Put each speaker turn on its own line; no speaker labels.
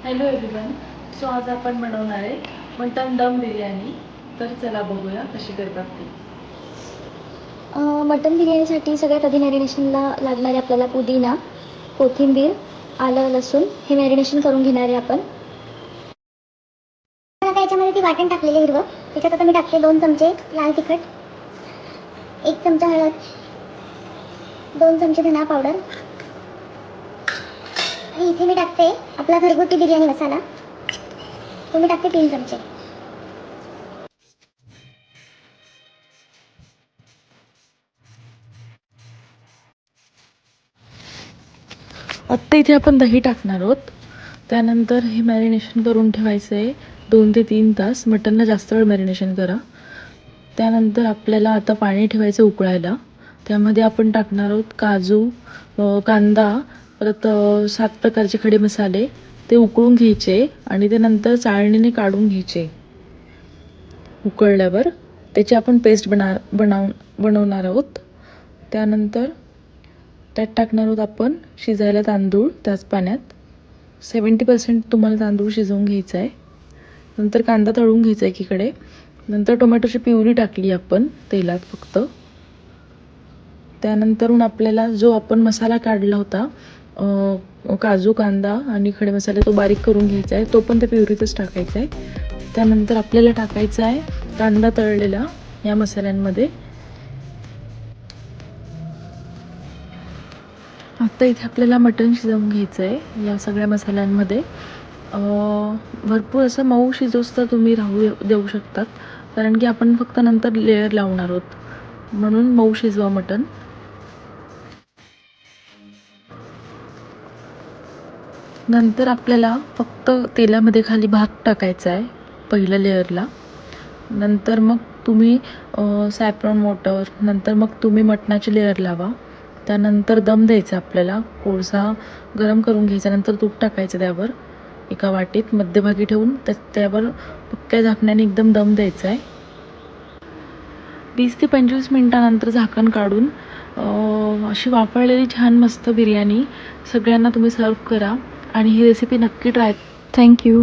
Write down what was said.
Hello everyone. So आज आपण बनवणार आहे मटन दम बिर्याणी. तर चला बघूया कशी करतात ती.
मटन बिर्याणीसाठी सगळ्यात आधी मॅरिनेशनला लागणारे आपल्याला पुदिना, कोथिंबीर, आलं, लसूण हे मॅरिनेशन करून घेणार आहे आपण. आता याच्यामध्ये ती वाटण टाकलेलं हिरवं. त्याच्यात आता मी टाकते 2 चमचे लाल तिखट, 1 चमचा हळद, 2 चमचे धना पावडर आणि इथे मी टाकते आपला घरगुती बिर्याणी मसाला. तो मी टाकते 3 चमचे.
आत्ता इथे आपण दही टाकणार आहोत. त्यानंतर हे मॅरिनेशन करून ठेवायचं आहे 2 ते 3 तास. मटनला जास्त वेळ मॅरिनेशन करा. त्यानंतर आपल्याला आता पाणी ठेवायचं उकळायला. त्यामध्ये आपण टाकणार आहोत काजू, कांदा, परत 7 प्रकारचे खडे मसाले. ते उकळून घ्यायचे आणि ते नंतर चाळणीने काढून घ्यायचे. उकळल्यावर त्याची आपण पेस्ट बनवणार आहोत. त्यानंतर त्यात टाकणार आहोत आपण शिजायला तांदूळ. त्याच पाण्यात 70% तुम्हाला तांदूळ शिजवून घ्यायचा आहे. नंतर कांदा तळून घ्यायचा एकीकडे. नंतर टोमॅटोची प्युरी टाकली आपण तेलात फक्त. त्यानंतरून आपल्याला जो आपण मसाला काढला होता, काजू, कांदा आणि खडे मसाले, तो बारीक करून घ्यायचा आहे. तो पण त्या प्युरीतच टाकायचा आहे. त्यानंतर आपल्याला टाकायचा आहे कांदा तळलेला या मसाल्यांमध्ये. आता इथे आपल्याला मटण शिजवून घ्यायचं आहे या सगळ्या मसाल्यांमध्ये. भरपूर असं मऊ शिजोस्तर तुम्ही राहू देऊ शकतात, कारण की आपण फक्त नंतर लेयर लावणार आहोत, म्हणून मऊ शिजवा मटण. नंतर आपल्याला फक्त तेलामध्ये खाली भात टाकायचा आहे पहिल्या लेअरला. नंतर मग तुम्ही सॅफ्रॉन वॉटर, नंतर मग तुम्ही मटणाची लेअर लावा. त्यानंतर दम द्यायचा आपल्याला. कोळसा गरम करून घ्यायचा, नंतर तूप टाकायचं त्यावर एका वाटीत मध्यभागी ठेवून त्यावर पक्क्या झाकण्याने एकदम दम द्यायचा आहे. 20 ते 25 मिनिटानंतर झाकण काढून अशी वाफळलेली छान मस्त बिर्याणी सगळ्यांना तुम्ही सर्व करा आणि ही रेसिपी नक्की ट्राय. थँक्यू.